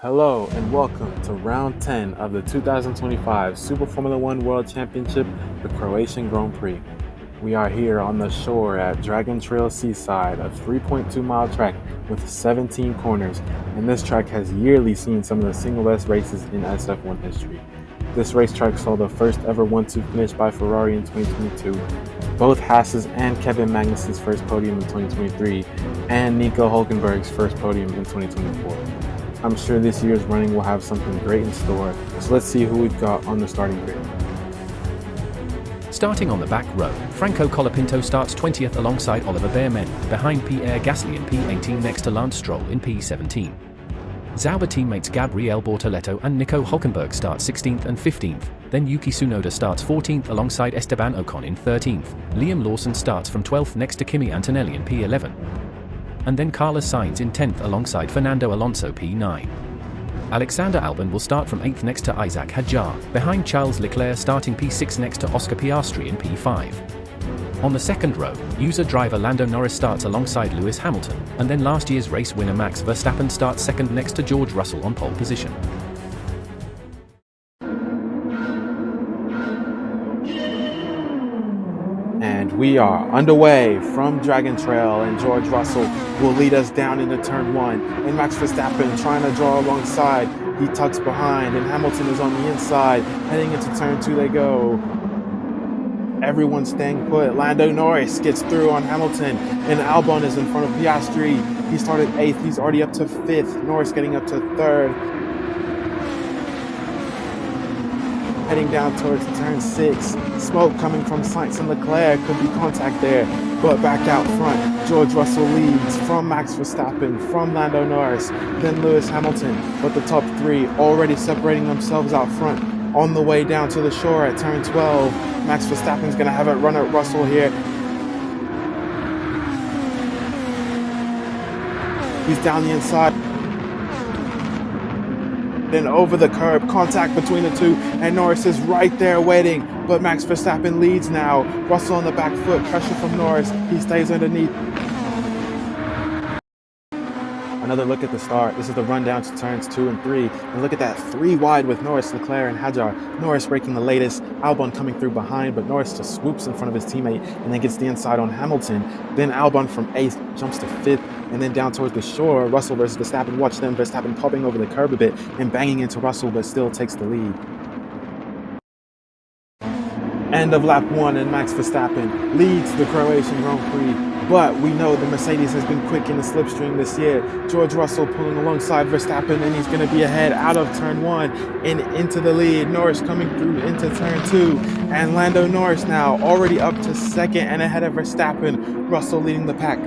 Hello and welcome to round 10 of the 2025 Super Formula One World Championship, the Croatian Grand Prix. We are here on the shore at Dragon Trail Seaside, a 3.2-mile track with 17 corners, and this track has yearly seen some of the single best races in SF1 history. This racetrack saw the first ever 1-2 finish by Ferrari in 2022, both Haas's and Kevin Magnussen's first podium in 2023, and Nico Hülkenberg's first podium in 2024. I'm sure this year's running will have something great in store, so let's see who we've got on the starting grid. Starting on the back row, Franco Colapinto starts 20th alongside Oliver Bearman, behind Pierre Gasly in P18 next to Lance Stroll in P17. Sauber teammates Gabriele Bortoleto and Nico Hülkenberg start 16th and 15th, then Yuki Tsunoda starts 14th alongside Esteban Ocon in 13th, Liam Lawson starts from 12th next to Kimi Antonelli in P11. And then Carlos Sainz in 10th alongside Fernando Alonso P9. Alexander Albon will start from 8th next to Isaac Hadjar, behind Charles Leclerc starting P6 next to Oscar Piastri in P5. On the second row, user driver Lando Norris starts alongside Lewis Hamilton, and then last year's race winner Max Verstappen starts second next to George Russell on pole position. And we are underway from Dragon Trail, and George Russell will lead us down into turn 1, and Max Verstappen trying to draw alongside. He tucks behind, and Hamilton is on the inside. Heading into turn 2 they go. Everyone's staying put. Lando Norris gets through on Hamilton, and Albon is in front of Piastri. He started 8th, he's already up to 5th. Norris getting up to 3rd. Heading down towards turn 6. Smoke coming from Sainz and Leclerc, could be contact there, but back out front, George Russell leads from Max Verstappen, from Lando Norris, then Lewis Hamilton, but the top 3 already separating themselves out front. On the way down to the shore at turn 12, Max Verstappen's going to have a run at Russell here. He's down the inside. Then over the curb, contact between the two, and Norris is right there waiting, but Max Verstappen leads now. Russell on the back foot, pressure from Norris, he stays underneath. Another look at the start. This is the run down to turns 2 and 3, and look at that 3 wide with Norris, Leclerc, and Hadjar. Norris breaking the latest, Albon coming through behind, but Norris just swoops in front of his teammate and then gets the inside on Hamilton. Then Albon from 8th jumps to 5th, and then down towards the shore, Russell versus Verstappen. Watch them, Verstappen popping over the curb a bit and banging into Russell, but still takes the lead. End of lap 1, and Max Verstappen leads the Croatian Grand Prix. But we know the Mercedes has been quick in the slipstream this year. George Russell pulling alongside Verstappen, and he's going to be ahead out of turn 1 and into the lead. Norris coming through into turn 2, and Lando Norris now already up to 2nd and ahead of Verstappen. Russell leading the pack.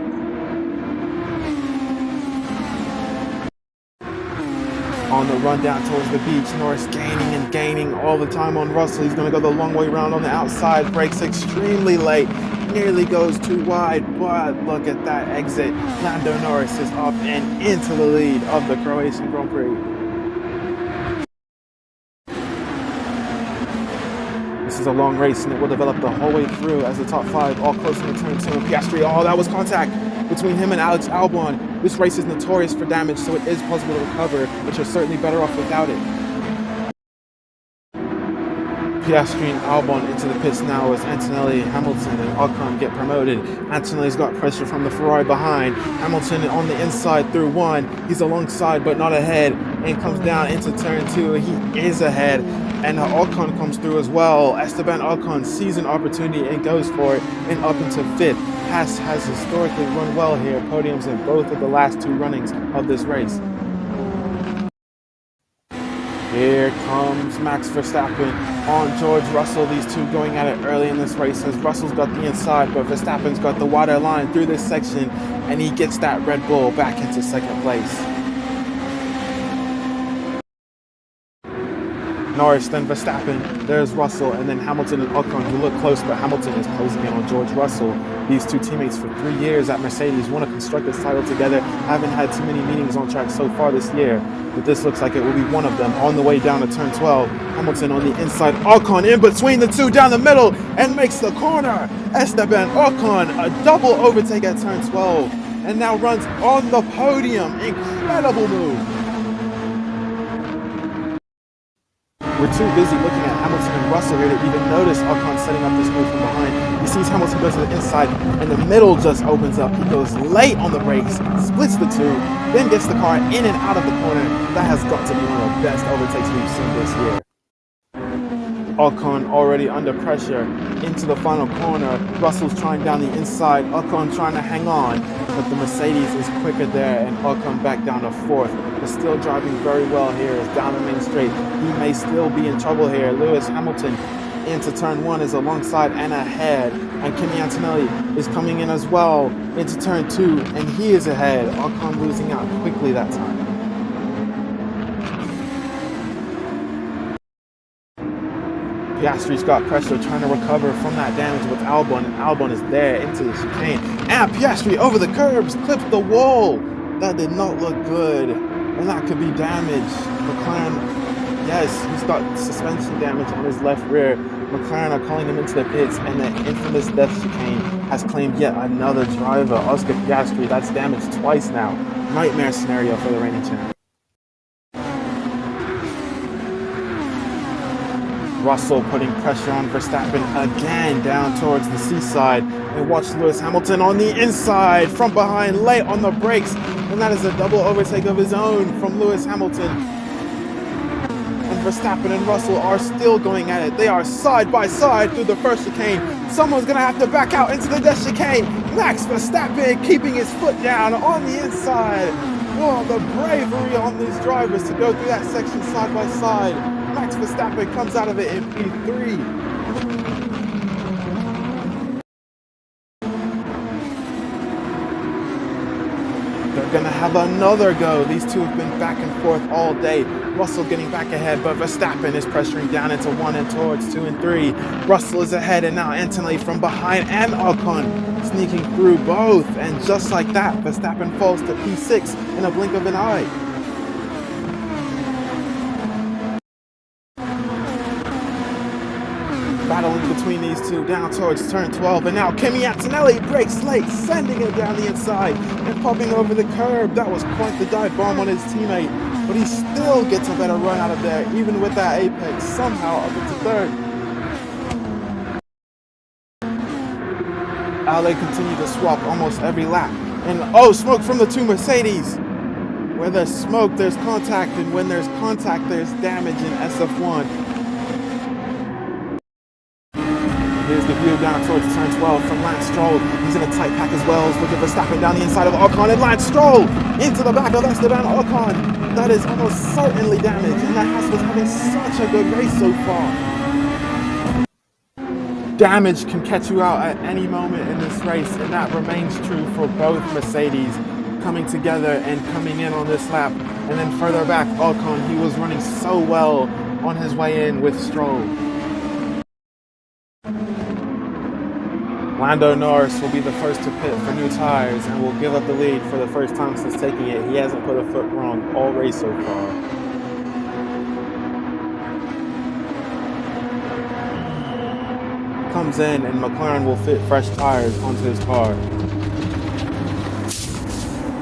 On the run down towards the beach, Norris gaining and gaining all the time on Russell. He's going to go the long way around on the outside, brakes extremely late, nearly goes too wide, but look at that exit. Lando Norris is up and into the lead of the Croatian Grand Prix. This is a long race, and it will develop the whole way through as the top 5 all close in the turn 2. Piastri, oh, that was contact between him and Alex Albon. This race is notorious for damage, so it is possible to recover, but you're certainly better off without it. Piastri and Albon into the pits now as Antonelli, Hamilton, and Ocon get promoted. Antonelli's got pressure from the Ferrari behind. Hamilton on the inside through 1. He's alongside but not ahead, and comes down into turn 2. He is ahead, and Ocon comes through as well. Esteban Ocon sees an opportunity and goes for it, and up into 5th. Haas has historically run well here, podiums in both of the last 2 runnings of this race. Here comes Max Verstappen on George Russell. These two going at it early in this race as Russell's got the inside, but Verstappen's got the wider line through this section, and he gets that Red Bull back into 2nd place. Norris, then Verstappen, there's Russell, and then Hamilton and Ocon, who look close, but Hamilton is closing in on George Russell. These two teammates for 3 years at Mercedes, won a Constructors title together, haven't had too many meetings on track so far this year, but this looks like it will be one of them. On the way down to turn 12, Hamilton on the inside, Ocon in between the two down the middle, and makes the corner. Esteban Ocon, a double overtake at turn 12, and now runs on the podium. Incredible move. We're too busy looking at Hamilton and Russell here to even notice Ocon setting up this move from behind. He sees Hamilton go to the inside, and the middle just opens up. He goes late on the brakes, splits the two, then gets the car in and out of the corner. That has got to be one of the best overtakes we've seen this year. Ocon already under pressure into the final corner. Russell's trying down the inside. Ocon trying to hang on, but the Mercedes is quicker there, and Ocon back down to fourth. But still driving very well here is down the main straight. He may still be in trouble here. Lewis Hamilton into turn one is alongside and ahead, and Kimi Antonelli is coming in as well into turn two, and he is ahead. Ocon losing out quickly that time. Piastri's got pressure trying to recover from that damage with Albon, and Albon is there into the chicane. And Piastri over the curbs, clips the wall. That did not look good, and that could be damage. McLaren, yes, he's got suspension damage on his left rear. McLaren are calling him into the pits, and the infamous death chicane has claimed yet another driver, Oscar Piastri. That's damaged twice now. Nightmare scenario for the reigning champ. Russell putting pressure on Verstappen again down towards the seaside, and watch Lewis Hamilton on the inside from behind, late on the brakes, and that is a double overtake of his own from Lewis Hamilton. And Verstappen and Russell are still going at it. They are side by side through the first chicane. Someone's going to have to back out into the death chicane. Max Verstappen keeping his foot down on the inside. Oh, the bravery on these drivers to go through that section side by side. Max Verstappen comes out of it in P3. They're going to have another go. These two have been back and forth all day. Russell getting back ahead, but Verstappen is pressuring down into one and towards two and three. Russell is ahead, and now Antonelli from behind, and Ocon sneaking through both. And just like that, Verstappen falls to P6 in a blink of an eye. Battling between these two down towards turn 12, and now Kimi Antonelli brakes late, sending it down the inside and popping over the curb. That was quite the dive bomb on his teammate, but he still gets a better run out of there, even with that apex, somehow up into third. They continue to swap almost every lap, and oh, smoke from the two Mercedes. Where there's smoke, there's contact, and when there's contact, there's damage in SF1. Here's the view down towards turn 12 from Lance Stroll. He's in a tight pack as well. Look at Verstappen down the inside of Ocon, and Lance Stroll into the back of Esteban Ocon. That is almost certainly damage, and that Haas was having such a good race so far. Damage can catch you out at any moment in this race, and that remains true for both Mercedes coming together and coming in on this lap. And then further back, Ocon, he was running so well on his way in with Stroll. Lando Norris will be the first to pit for new tires and will give up the lead for the first time since taking it. He hasn't put a foot wrong all race so far. Comes in, and McLaren will fit fresh tires onto his car.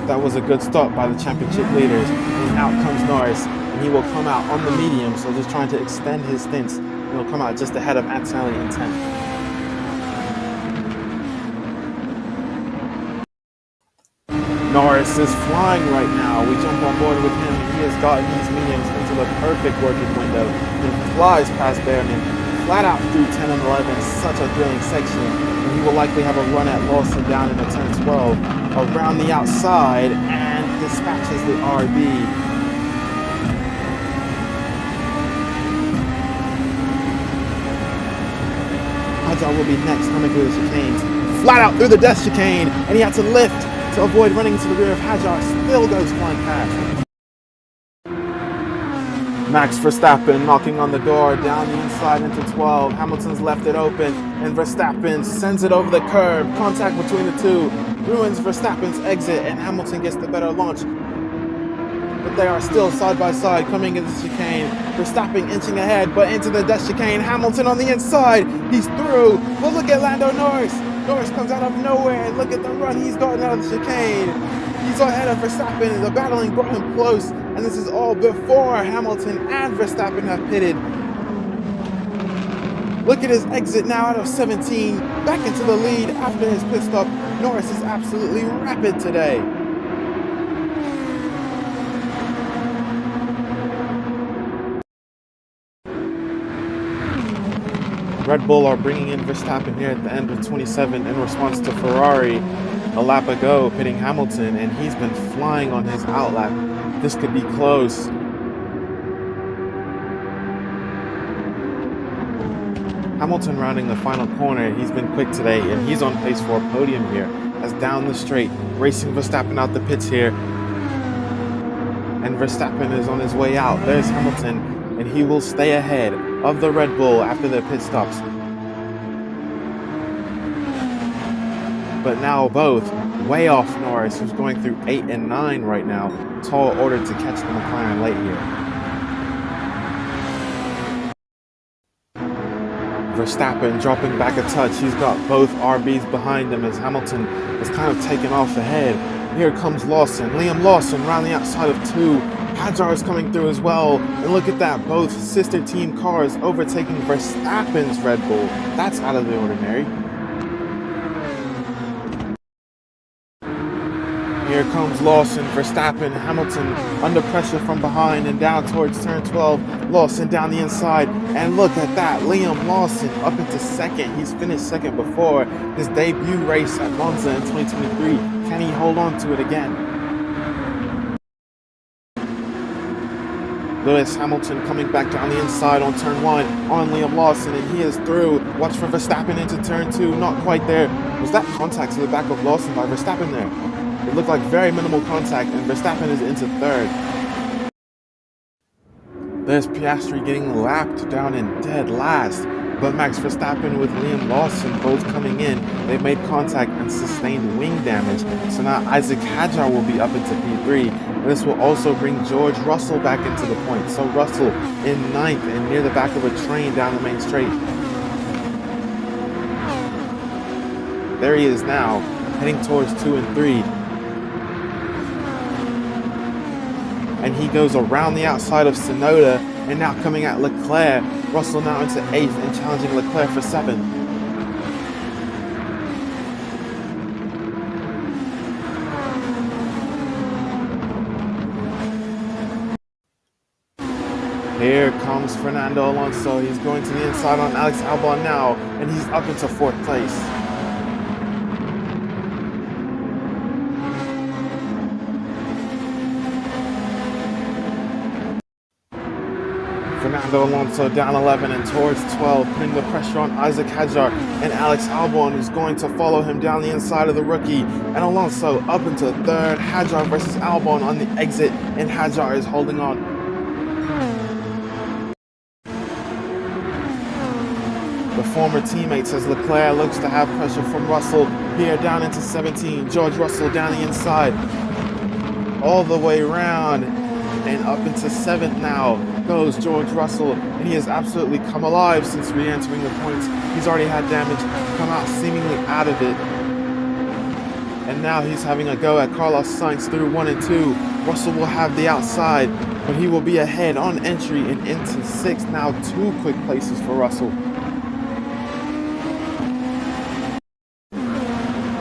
That was a good stop by the championship leaders, and out comes Norris, and he will come out on the medium, so just trying to extend his stints, and he'll come out just ahead of Antonelli in 10th. Norris is flying right now. We jump on board with him. He has gotten these mediums into the perfect working window and flies past Behrman, flat out through 10 and 11. Such a thrilling section. And he will likely have a run at Lawson down into turn 12, around the outside, and dispatches the RB. Hadjar will be next coming through the chicanes. Flat out through the death chicane, and he had to lift to avoid running into the rear of Hadjar. Still goes flying past. Max Verstappen knocking on the door down the inside into 12. Hamilton's left it open, and Verstappen sends it over the curb. Contact between the two ruins Verstappen's exit, and Hamilton gets the better launch. But they are still side by side coming into the chicane. Verstappen inching ahead, but into the death chicane. Hamilton on the inside. He's through. But look at Lando Norris. Norris comes out of nowhere, and look at the run he's gotten out of the chicane. He's ahead of Verstappen, and the battling brought him close, and this is all before Hamilton and Verstappen have pitted. Look at his exit now out of 17, back into the lead after his pit stop. Norris is absolutely rapid today. Red Bull are bringing in Verstappen here at the end of 27 in response to Ferrari a lap ago pitting Hamilton, and he's been flying on his outlap. This could be close. Hamilton rounding the final corner. He's been quick today, and he's on pace for a podium here as down the straight, racing Verstappen out the pits here. And Verstappen is on his way out. There's Hamilton, and he will stay ahead of the Red Bull after their pit stops. But now both way off Norris, who's going through 8 and 9 right now. Tall order to catch the McLaren late here. Verstappen dropping back a touch. He's got both RBs behind him as Hamilton is kind of taken off ahead. Here comes Lawson. Liam Lawson round the outside of 2. Hadjar is coming through as well. And look at that, both sister team cars overtaking Verstappen's Red Bull. That's out of the ordinary. Here comes Lawson, Verstappen, Hamilton under pressure from behind and down towards turn 12. Lawson down the inside, and look at that, Liam Lawson up into second. He's finished second before his debut race at Monza in 2023. Can he hold on to it again? Lewis Hamilton coming back down the inside on turn 1 on Liam Lawson, and he is through. Watch for Verstappen into turn 2, not quite there. Was that contact to the back of Lawson by Verstappen there? It looked like very minimal contact, and Verstappen is into third. There's Piastri getting lapped down in dead last, but Max Verstappen with Liam Lawson both coming in, they've made contact and sustained wing damage. So now Isaac Hadjar will be up into P3, and this will also bring George Russell back into the point. So Russell in 9th and near the back of a train down the main straight. There he is now, heading towards 2 and 3. And he goes around the outside of Tsunoda and now coming at Leclerc. Russell now into 8th and challenging Leclerc for 7th. Here comes Fernando Alonso. He's going to the inside on Alex Albon now, and he's up into 4th place. Fernando Alonso down 11 and towards 12, putting the pressure on Isaac Hadjar, and Alex Albon is going to follow him down the inside of the rookie, and Alonso up into 3rd. Hadjar versus Albon on the exit, and Hadjar is holding on. The former teammates as Leclerc looks to have pressure from Russell here down into 17. George Russell down the inside, all the way around, and up into 7th now goes George Russell, and he has absolutely come alive since re-entering the points. He's already had damage come out seemingly out of it, and now he's having a go at Carlos Sainz through 1 and 2. Russell will have the outside, but he will be ahead on entry and into 6th. Now 2 quick places for Russell.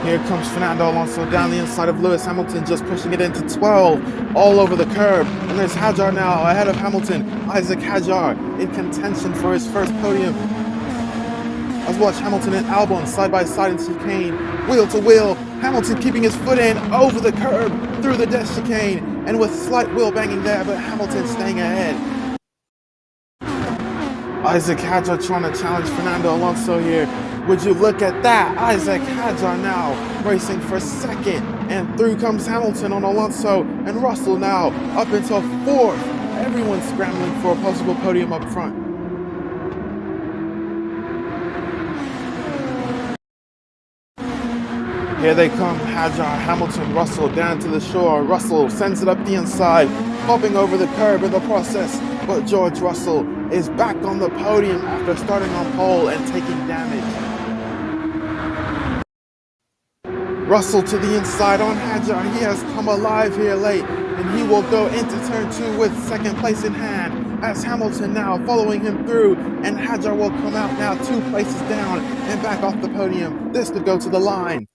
Here comes Fernando Alonso down the inside of Lewis Hamilton, just pushing it into 12, all over the curb. And there's Hadjar now ahead of Hamilton. Isaac Hadjar in contention for his first podium. Let's watch Hamilton and Albon side by side in chicane, wheel to wheel. Hamilton keeping his foot in over the curb, through the death chicane, and with slight wheel banging there, but Hamilton staying ahead. Isaac Hadjar trying to challenge Fernando Alonso here. Would you look at that? Isaac Hadjar now racing for 2nd, and through comes Hamilton on Alonso, and Russell now up into 4th. Everyone's scrambling for a possible podium up front. Here they come, Hadjar, Hamilton, Russell down to the shore. Russell sends it up the inside, hopping over the curb in the process, but George Russell is back on the podium after starting on pole and taking damage. Russell to the inside on Hadjar. He has come alive here late, and he will go into turn 2 with second place in hand, as Hamilton now following him through, and Hadjar will come out now 2 places down and back off the podium. This could go to the line.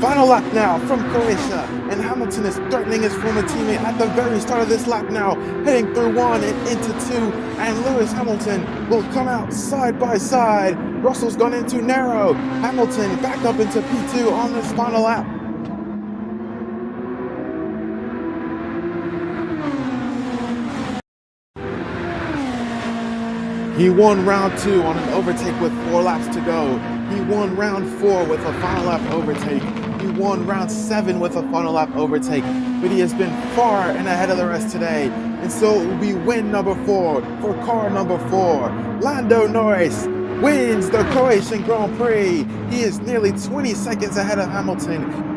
Final lap now from Croatia, and Hamilton is threatening his former teammate at the very start of this lap now, heading through 1 and into 2, and Lewis Hamilton will come out side by side. Russell's gone into narrow. Hamilton back up into P2 on this final lap. He won round 2 on an overtake with 4 laps to go. He won round 4 with a final lap overtake. He won round 7 with a final lap overtake. But he has been far and ahead of the rest today. And so it will be win number 4 for car number 4. Lando Norris wins the Croatian Grand Prix. He is nearly 20 seconds ahead of Hamilton.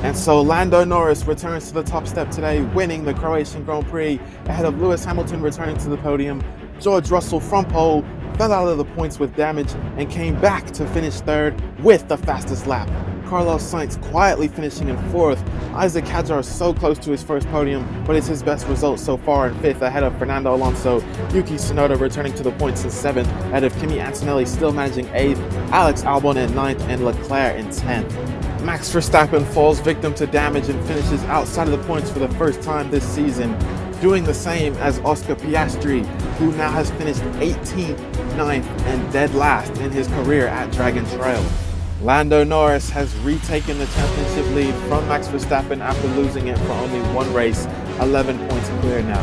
And so Lando Norris returns to the top step today, winning the Croatian Grand Prix ahead of Lewis Hamilton returning to the podium. George Russell from pole fell out of the points with damage and came back to finish 3rd with the fastest lap. Carlos Sainz quietly finishing in 4th. Isaac Hadjar so close to his first podium, but it's his best result so far in 5th ahead of Fernando Alonso. Yuki Tsunoda returning to the points in 7th ahead of Kimi Antonelli still managing 8th, Alex Albon in 9th, and Leclerc in 10th. Max Verstappen falls victim to damage and finishes outside of the points for the first time this season, doing the same as Oscar Piastri, who now has finished 18th, 9th, and dead last in his career at Dragon Trail. Lando Norris has retaken the championship lead from Max Verstappen after losing it for only 1 race, 11 points clear now.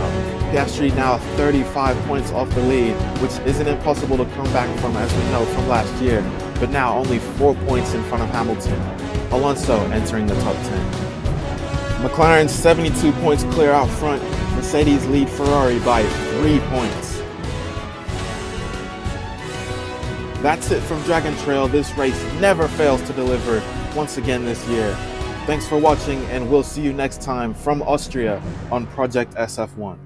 Piastri now 35 points off the lead, which isn't impossible to come back from, as we know from last year, but now only 4 points in front of Hamilton. Alonso entering the top 10. McLaren 72 points clear out front. Mercedes lead Ferrari by 3 points. That's it from Dragon Trail. This race never fails to deliver once again this year. Thanks for watching, and we'll see you next time from Austria on Project SF1.